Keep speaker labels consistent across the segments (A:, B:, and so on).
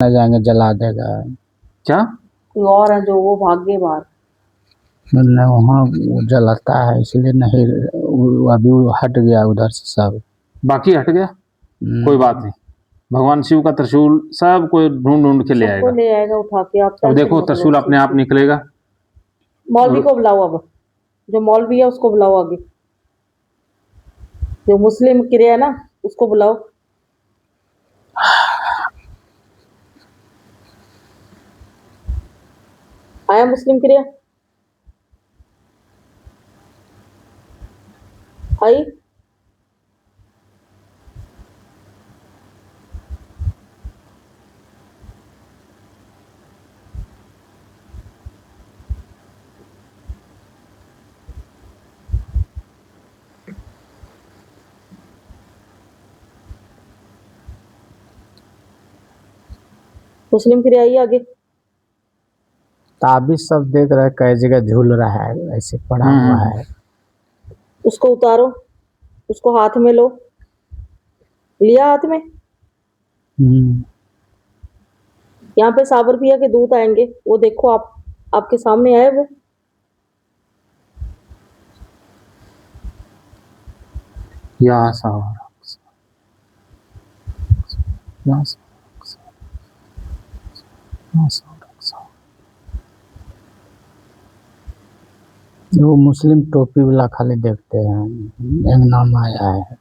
A: न जाएंगे, जला देगा।
B: क्या
C: कोई और है जो वो भाग गए बाहर।
A: न वहाँ वो जलाता है इसलिए नहीं, अभी वो हट गया उधर से सब।
B: बाकी हट गया, कोई बात नहीं। भगवान शिव का त्रिशूल सब कोई ढूंढ ढूंढ के ले
C: सबको
B: आएगा।
C: ले आएगा उठा के, आप
B: अब
C: टेंशन
B: देखो
C: मत लो
B: त्रिशूल
C: इस
B: अपने
C: चीज़
B: आप
C: की।
B: निकलेगा।
C: मौलवी को बुलाओ, अब जो मौलवी है उसको बुलाओ आगे, जो मुस्लिम क्रिया है ना उसको बुलाओ। आया मुस्लिम क्रिया, आई। मुस्लिम क्रिया आई आगे।
A: ताबीज सब देख रहे, कई जगह झूल रहा है, ऐसे पड़ा हुआ है।
C: उसको उतारो, उसको हाथ में लो, लिया हाथ में। यहाँ पे साबर पिया के दूत आएंगे, वो देखो आप, आपके सामने आए वो।
B: या सावर,
A: वो मुस्लिम टोपी वाला खाली देखते हैं, एक नाम आया है।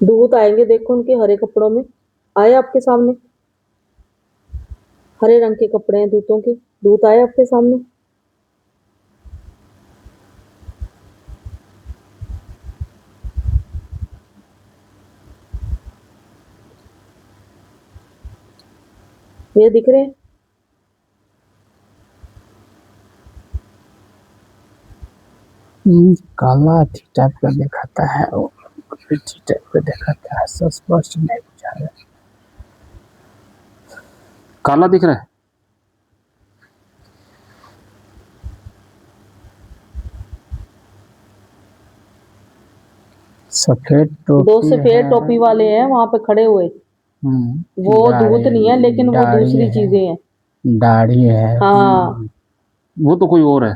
C: दूत आएंगे, देखो उनके हरे कपड़ों में आए आपके सामने, हरे रंग के कपड़े हैं दूतों के। दूत आए आपके सामने। ये दिख रहे हैं।
A: काला टाइप का दिखाता है, वो टाइप का दिखाता है, स्पष्ट नहीं बुझा रहा।
B: काला दिख रहा है।
A: सफेद टोपी,
C: दो सफेद टोपी वाले हैं वहां पे खड़े हुए। वो दूत नहीं है, लेकिन वो दूसरी चीजें हैं।
A: दाढ़ी है।
C: हाँ,
B: वो तो कोई और है।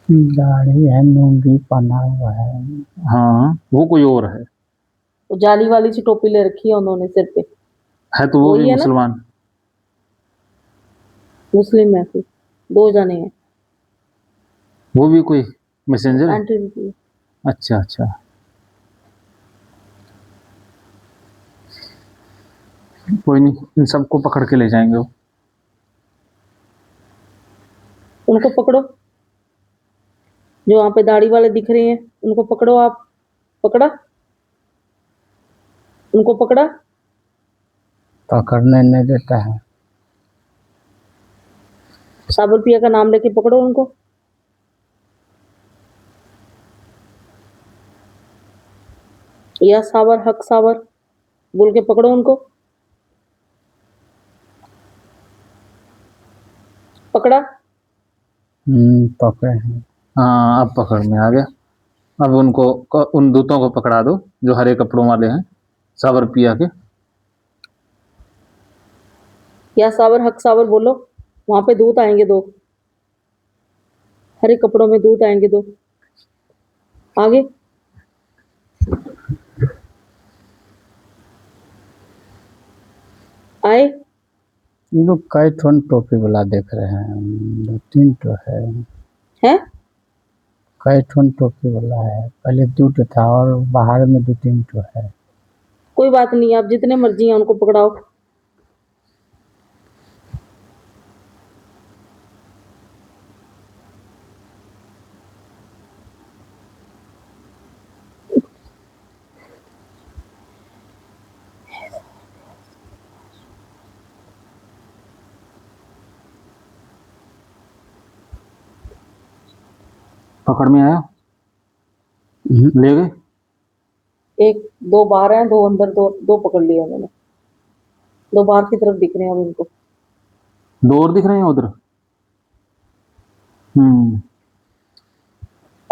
A: दाढ़ी है, लुंगी पहना हुआ है।
B: हाँ, वो कोई और है।
C: वो जाली वाली सी टोपी ले रखी है उन्होंने सिर पे।
B: है तो वो भी
C: वही है ना,
B: मुसलमान।
C: मुस्लिम है फिर, दो जने हैं।
B: वो भी कोई मैसेंजर है।
C: एंटी।
B: अच्छा अच्छा, कोई नहीं, इन सबको पकड़ के ले जाएंगे वो।
C: उनको पकड़ो, जो वहां पे दाढ़ी वाले दिख रहे हैं उनको पकड़ो आप। पकड़ा, उनको पकड़ा।
A: पकड़ने नहीं देता है।
C: साबर पिया का नाम लेके पकड़ो उनको। या साबर, हक साबर बोल के पकड़ो उनको। पकड़ा।
A: पकड़े हैं।
B: हाँ, अब पकड़ में आ गया। अब उनको उन दूतों को पकड़ा दो जो हरे कपड़ों वाले हैं, सावर पिया के।
C: या साबर, हक साबर बोलो। वहां पे दूत आएंगे दो, हरे कपड़ों में दूत आएंगे दो। आगे आए।
A: ये लोग कई ठोन टोपी वाला देख रहे हैं, 2-3 तो है।
C: हैं?
A: कई ठोन टोपी वाला है, पहले 2 तो था और बाहर में 2-3 तो है।
C: कोई बात नहीं, आप जितने मर्जी हैं उनको पकड़ाओ।
B: पकड़ में आया, ले गए।
C: एक दो बाहर हैं, दो अंदर, दो दो पकड़ लिया उन्होंने। दो बाहर की तरफ दिख रहे हैं अब इनको।
B: दो और दिख रहे हैं उधर।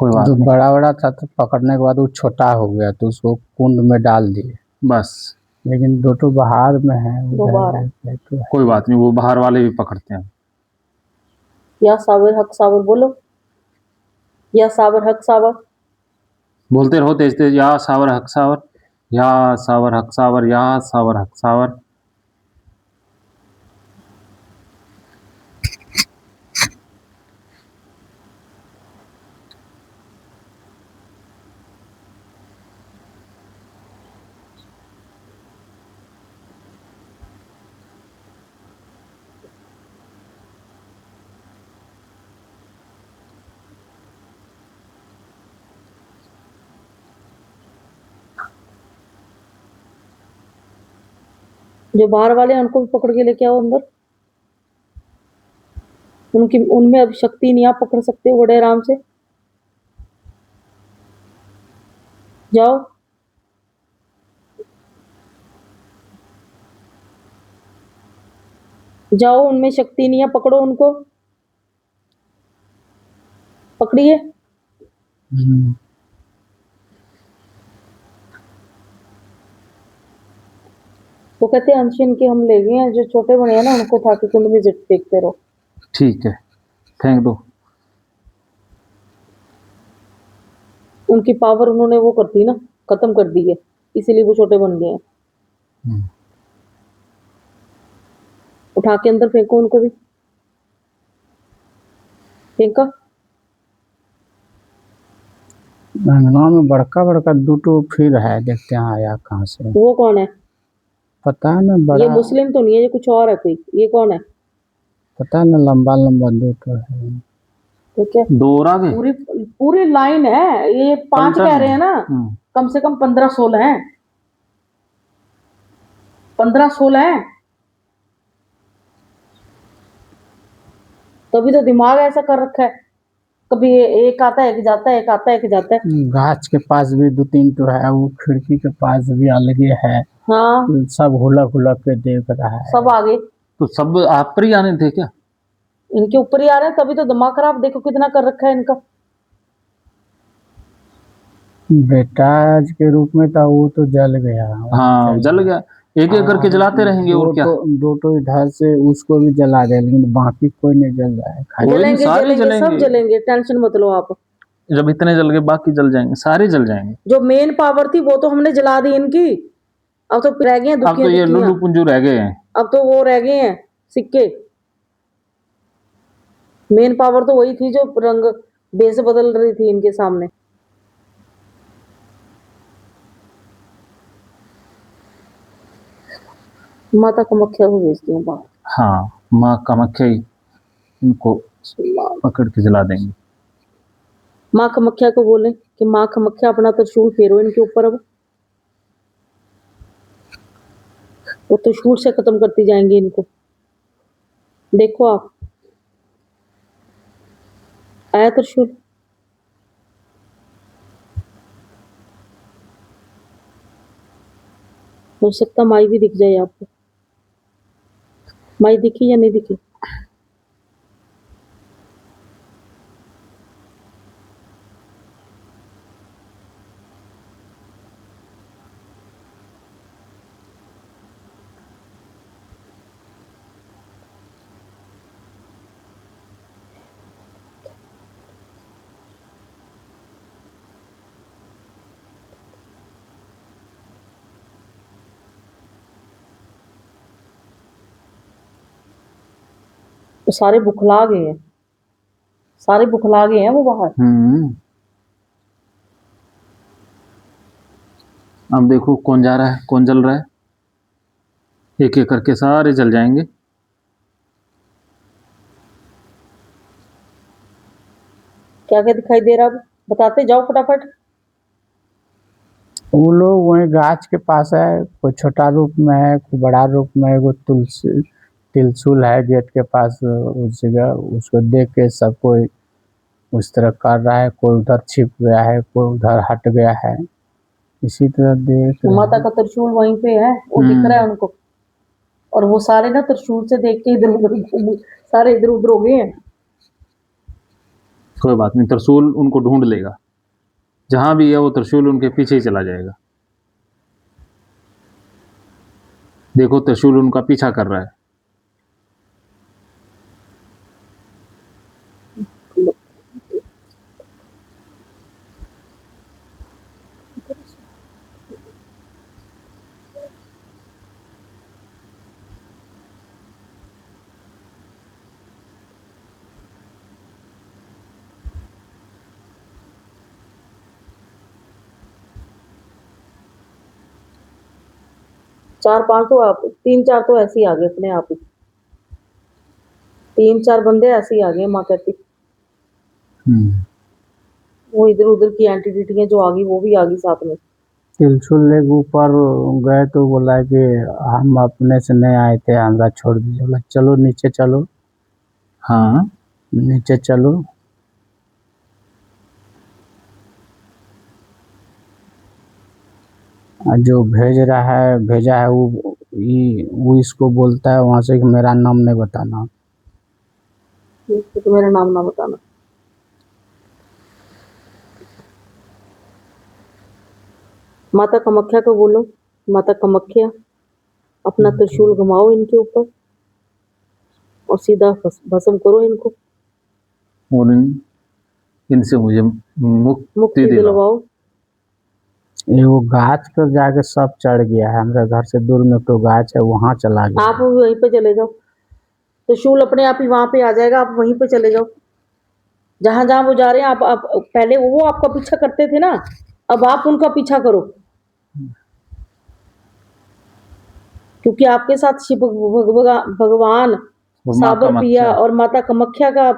B: कोई बात
A: जो
B: नहीं,
A: बड़ा बड़ा था तो पकड़ने के बाद वो छोटा हो गया तो उसको कुंड में डाल दिए,
B: बस
A: लेकिन दो तो बाहर में है,
C: दो बाहर है।
A: उधर तो है।
B: कोई बात नहीं, वो बाहर वाले भी पकड़ते हैं।
C: या साबर हक साबर बोलो, या साबर हक साबर।
B: बोलते रहो तेज तेज, या सावर हक सावर, या सावर हक सावर, या सावर हक सावर।
C: जो बाहर वाले हैं उनको भी पकड़ के लेके आओ अंदर। उनकी उनमें अब शक्ति नहीं, आप पकड़ सकते हो बड़े आराम से। जाओ। जाओ, उनमें शक्ति नहीं है, पकड़ो उनको। पकड़िए।
A: हम्म,
C: वो कहते हैं अनशन के हम ले गए हैं, जो छोटे बने हैं ना उनको उठा के कुंड में फेंकते रहो।
B: ठीक है, फेंक दो।
C: उनकी पावर उन्होंने वो कर दी ना, खत्म कर दी है, इसीलिए वो छोटे बन गए हैं।
B: हम्म,
C: उठा के अंदर फेंको उनको भी। फेंका।
A: अंगना में बड़का बड़का दुटो फिर है, देखते हैं आया कहाँ से,
C: वो कौन है?
A: पता है ना,
C: ये
A: बड़ा
C: मुस्लिम तो नहीं है, ये कुछ और है कोई। ये कौन है?
A: पता है ना, लंबा लंबा दुटो है।
C: ठीक है।
B: दो और आगे।
C: पूरी पूरी लाइन है, ये 5
B: पलटन
C: कह
B: है।
C: रहे हैं ना, कम से कम 15-16 हैं। 15-16 हैं। तभी तो दिमाग ऐसा कर रखा है, कभी एक आता है एक जाता है, एक आता है एक जाता है।
A: गाछ के पास भी दो तीन तो है, वो खिड़की के पास भी अलगे है,
C: हाँ,
A: सब हुलक हुलक के देख रहा है।
C: सब आ गए।
B: तो सब आप पर ही आने थे क्या?
C: इनके ऊपर ही आ रहे हैं, तभी तो दिमाग खराब देखो कितना कर रखा है इनका।
A: बेटा आज के रूप में था, वो तो जल गया।
B: हाँ, जल गया। एक एक करके जलाते रहेंगे और क्या।
A: दो तो इधर से उसको भी जला दे, लेकिन बाकी कोई नहीं जल रहा है खाली।
B: कोई नहीं,
C: जलेंगे
B: सारे
C: जलेंगे सब
B: जलेंगे।
C: जलेंगे, टेंशन मत लो आप।
B: जब इतने जल गए बाकी जल जाएंगे, सारे जल जाएंगे।
C: जो मेन पावर थी वो तो हमने जला दी इनकी, अब तो रह गए हैं
B: अब तो
C: दुखियां
B: ये
C: दुखियां।
B: लुल्लू पुंजू रह गए हैं।
C: अब तो वो रह गए हैं सिक्के। मेन पावर तो वही थी जो रंग बेस बदल रही थी इनके सामने। माता कामाख्या को भेजती हूँ बाहर।
B: हाँ, माँ कामाख्या ही इनको पकड़ के जला देंगे।
C: माँ कामाख्या को बोले कि माँ कामाख्या अपना त्रिशूल फेरो इनके ऊपर। अब वो त्रिशूल से खत्म करती जाएंगी इनको। देखो आप, आया त्रिशूल। हो सकता माई भी दिख जाए आपको। माई दिखी या नहीं दिखी? वो सारे बुखला गए हैं, सारे बुखला गए हैं वो बाहर।
B: अब देखो कौन जा रहा है, कौन जल रहा है। एक एक करके सारे जल जाएंगे।
C: क्या क्या दिखाई दे रहा? अब बताते जाओ फटाफट।
A: वो लोग वही गाछ के पास है, कोई छोटा रूप में है, कोई बड़ा रूप में है। वो तुलसी त्रिशूल है गेट के पास, उस जगह उसको देख के सब कोई उस तरह कर रहा है। कोई उधर छिप गया है, कोई उधर हट गया है, इसी तरह देख रहे
C: माता
A: हैं।
C: का त्रिशूल वहीं पे है, वो दिख रहा है उनको। और वो सारे ना त्रिशूल से देख के इधर उधर सारे इधर उधर हो गए हैं।
B: कोई बात नहीं, त्रिशूल उनको ढूंढ लेगा, जहां भी है वो त्रिशूल उनके पीछे ही चला जाएगा। देखो त्रिशूल उनका पीछा कर रहा है।
C: चार पांच तो आप, तीन चार तो ऐसे ही आ गए अपने आप ही, तीन चार बंदे ऐसे ही आ गए माँ कहती। वो इधर उधर की एंटिटियां जो आ गई वो भी आ गई साथ में।
A: त्रिशूल लेके ऊपर गए तो बोला कि हम अपने से नहीं आए थे, हमरा छोड़ दीजिए। बोला चलो नीचे चलो,
B: हाँ
A: नीचे चलो। जो भेजा है वो इसको बोलता है वहां से कि मेरा नाम नहीं बताना।
C: तो मेरा नाम ना बताना। माता कामाख्या को बोलो, माता कामाख्या अपना त्रिशूल घुमाओ इनके ऊपर और सीधा भस्म करो इनको,
B: और इनसे मुझे मुक्ति
C: मुक्ति
B: दिलाओ।
C: दिलवाओ।
A: ये वो गाछ पर जाके सब चढ़ गया है, हमारे घर से दूर में तो गाछ है, वहां चला गया।
C: आप वहीं पे चले जाओ, त्रिशूल अपने आप ही वहां पे आ जाएगा, आप वहीं पे चले जाओ जहां जहां वो जा रहे हैं। आप पहले वो आपका पीछा करते थे ना, अब आप उनका पीछा करो, क्योंकि आपके साथ शिव भगवान
B: और माँ
C: साबर पिया
B: कामाख्या,
C: और माता कामाख्या का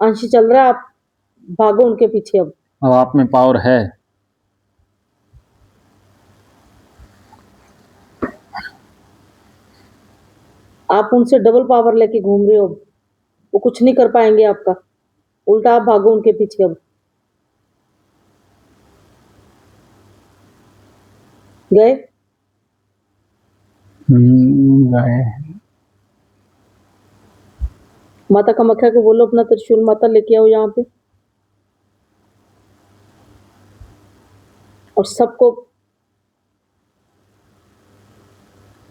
C: अंश चल रहा है। आप भागो उनके पीछे।
B: अब आप में पावर है।
C: आप उनसे डबल पावर लेके घूम रहे हो, वो कुछ नहीं कर पाएंगे आपका, उल्टा आप भागो उनके पीछे। अब गए
A: गए।
C: माता कामाख्या को बोलो अपना त्रिशूल माता लेके आओ यहाँ पे और सबको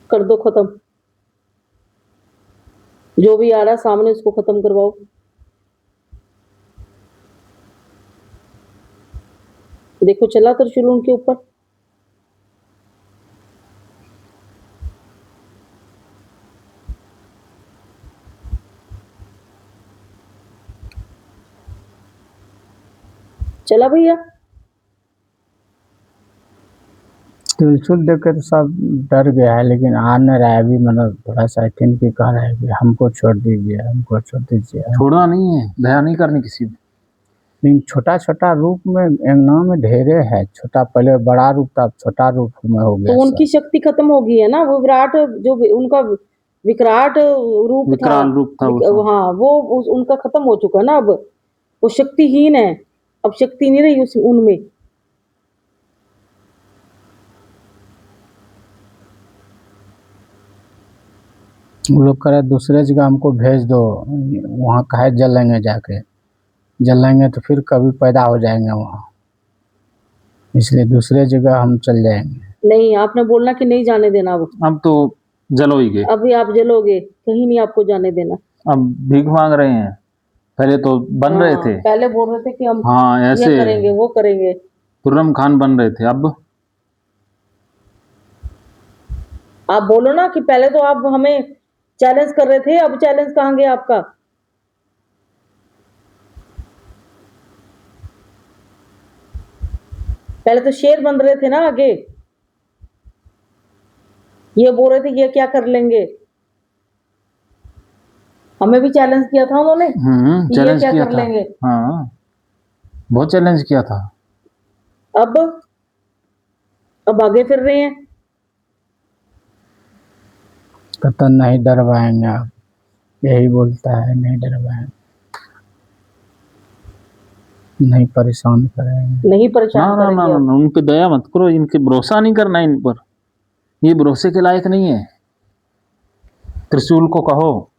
C: कर दो खत्म, जो भी आ रहा है सामने उसको खत्म करवाओ। देखो चला त्रिशूल उनके ऊपर। चला भैया।
A: त्रिशूल देख के तो सब डर गया है, लेकिन आ नहीं रहा है अभी। मतलब थोड़ा सा थिंक की कह रहा है कि हमको छोड़ दीजिए, हमको छोड़ दीजिए।
B: छोड़ना नहीं है, दया नहीं करनी किसी पे।
A: लेकिन छोटा छोटा रूप में यमुना में ढेरे है। छोटा पहले बड़ा रूप था, अब छोटा रूप में हो गया
C: तो उनकी शक्ति खत्म हो गई है ना, वो विराट जो उनका विकराट रूप था,
B: विकराल रूप था वो सब।
C: हाँ वो उनका खत्म हो चुका ना। अब वो शक्तिहीन है, अब शक्ति नहीं रही उनमें।
A: वो लोग कह रहे दूसरे जगह हमको भेज दो, वहाँ काहे जलेंगे, जाके जलेंगे तो फिर कभी पैदा हो जाएंगे वहाँ, इसलिए दूसरे जगह हम चल जाएंगे।
C: नहीं, आपने बोलना कि नहीं जाने देना।
B: अब तो जलो ही गए,
C: अभी आप जलोगे, कहीं नहीं आपको जाने देना।
B: अब भीख मांग रहे हैं। पहले तो बन रहे
C: हाँ,
B: थे,
C: पहले बोल रहे थे कि हम
B: हाँ
C: ये
B: ऐसे
C: करेंगे वो करेंगे।
B: खुर्रम खान बन रहे थे। अब
C: आप बोलो ना कि पहले तो आप हमें चैलेंज कर रहे थे, अब चैलेंज कहाँ गया आपका। पहले तो शेर बन रहे थे ना आगे, ये बोल रहे थे ये क्या कर लेंगे। हमें भी चैलेंज किया था उन्होंने, ये
B: चैलेंज
C: क्या
B: किया
C: कर
B: था।
C: लेंगे।
B: हाँ बहुत चैलेंज किया था।
C: अब आगे फिर रहे हैं।
A: कहता नहीं डरवाएंगे आप, यही बोलता है नहीं डरवाएंगे, नहीं परेशान करेंगे।
C: नहीं
B: ना
C: परेशान
B: ना ना
C: करेंगे
B: ना,
C: अब।
B: ना, उन पे दया मत करो, इनके भरोसा नहीं करना इन पर, ये भरोसे के लायक नहीं है। त्रिशूल को कहो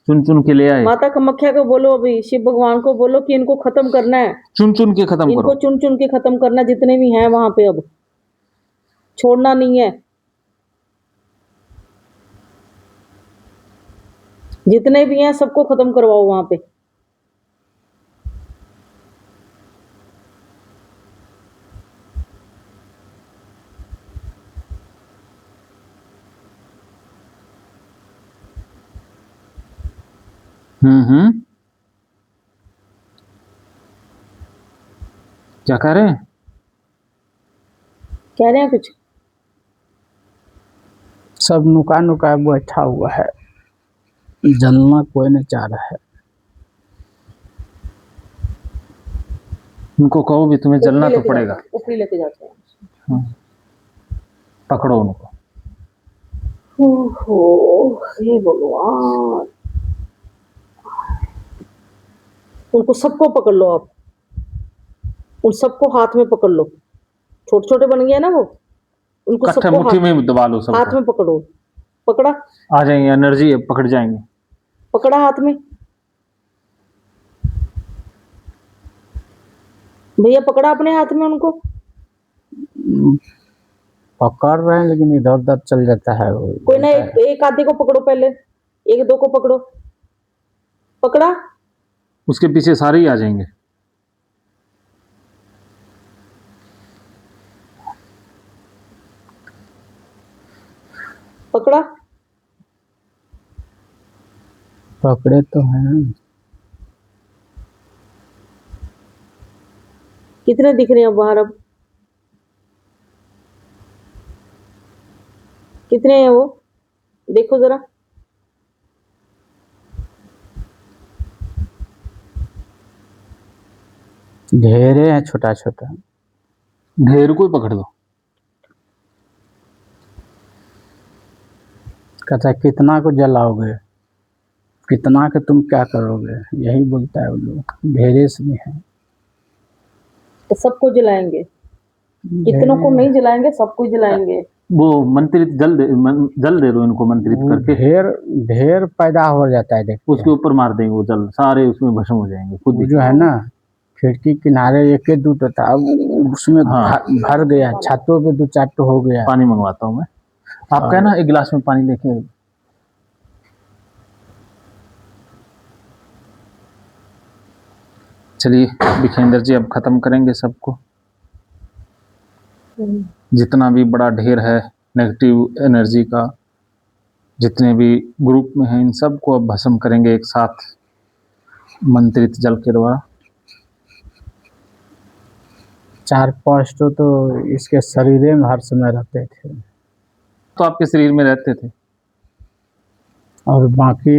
B: चुन चुन के ले आए,
C: माता कामाख्या को बोलो, अभी शिव भगवान को बोलो कि इनको खत्म करना है,
B: चुन चुन के खत्म
C: इनको
B: करो।
C: चुन चुन के खत्म करना, जितने भी हैं वहां पे अब छोड़ना नहीं है, जितने भी हैं सबको खत्म करवाओ वहां पे।
B: हम्म, क्या कह रहे हैं?
C: कह रहे हैं कुछ?
A: सब नुका नुका बैठा हुआ है, जलना कोई नहीं चाह रहा है।
B: उनको कहो भी तुम्हें जलना तो पड़ेगा।
C: ऊपरी लेके जाते हैं।
B: पकड़ो उनको।
C: ओहो, हे भगवान, उनको सबको पकड़ लो आप, उन सबको हाथ में पकड़ लो, छोटे छोटे बन गए ना वो, उनको
B: कट्ठे
C: सबको
B: मुट्ठी में दबा लो सबको।
C: हाथ में पकड़ो। पकड़ा,
B: आ जाएंगे, एनर्जी पकड़ जाएंगे।
C: पकड़ा हाथ में भैया, पकड़ा अपने हाथ में उनको।
A: पकड़ रहे हैं लेकिन इधर उधर चल जाता है वो।
C: कोई ना, एक आधे को पकड़ो पहले, एक दो को पकड़ो। पकड़ा,
B: उसके पीछे सारे ही आ जाएंगे।
C: पकड़ा,
A: पकड़े तो हैं।
C: कितने दिख रहे हैं बाहर अब? कितने हैं वो, देखो जरा।
A: ढेरे हैं छोटा छोटा।
B: ढेर को ही पकड़ दो।
A: कहता है कितना को जलाओगे, कितना के तुम क्या करोगे, यही बोलता है वो लोग। ढेरे से भी है,
C: तो सबको जलाएंगे, कितनों को नहीं जलाएंगे, सबको जलाएंगे।
B: वो मंत्रित जल दे दो इनको, मंत्रित करके
A: ढेर ढेर पैदा हो जाता है। देखो
B: उसके ऊपर मार देंगे, वो जल सारे उसमें भस्म हो जाएंगे खुद
A: वो
B: ही।
A: जो है ना, खिड़की किनारे एक दो तो था, अब उसमें
B: हाँ।
A: भर गया, छतों पे दो चार तो हो गया।
B: पानी मंगवाता हूँ मैं, आप कहना एक गिलास में पानी लेके। चलिए विखेंद्र जी, अब खत्म करेंगे सबको। जितना भी बड़ा ढेर है नेगेटिव एनर्जी का, जितने भी ग्रुप में हैं, इन सबको अब भस्म करेंगे एक साथ मंत्रित जल के द्वारा।
A: 4-5 तो इसके शरीर में हर समय रहते थे,
B: तो आपके शरीर में रहते थे,
A: और बाकी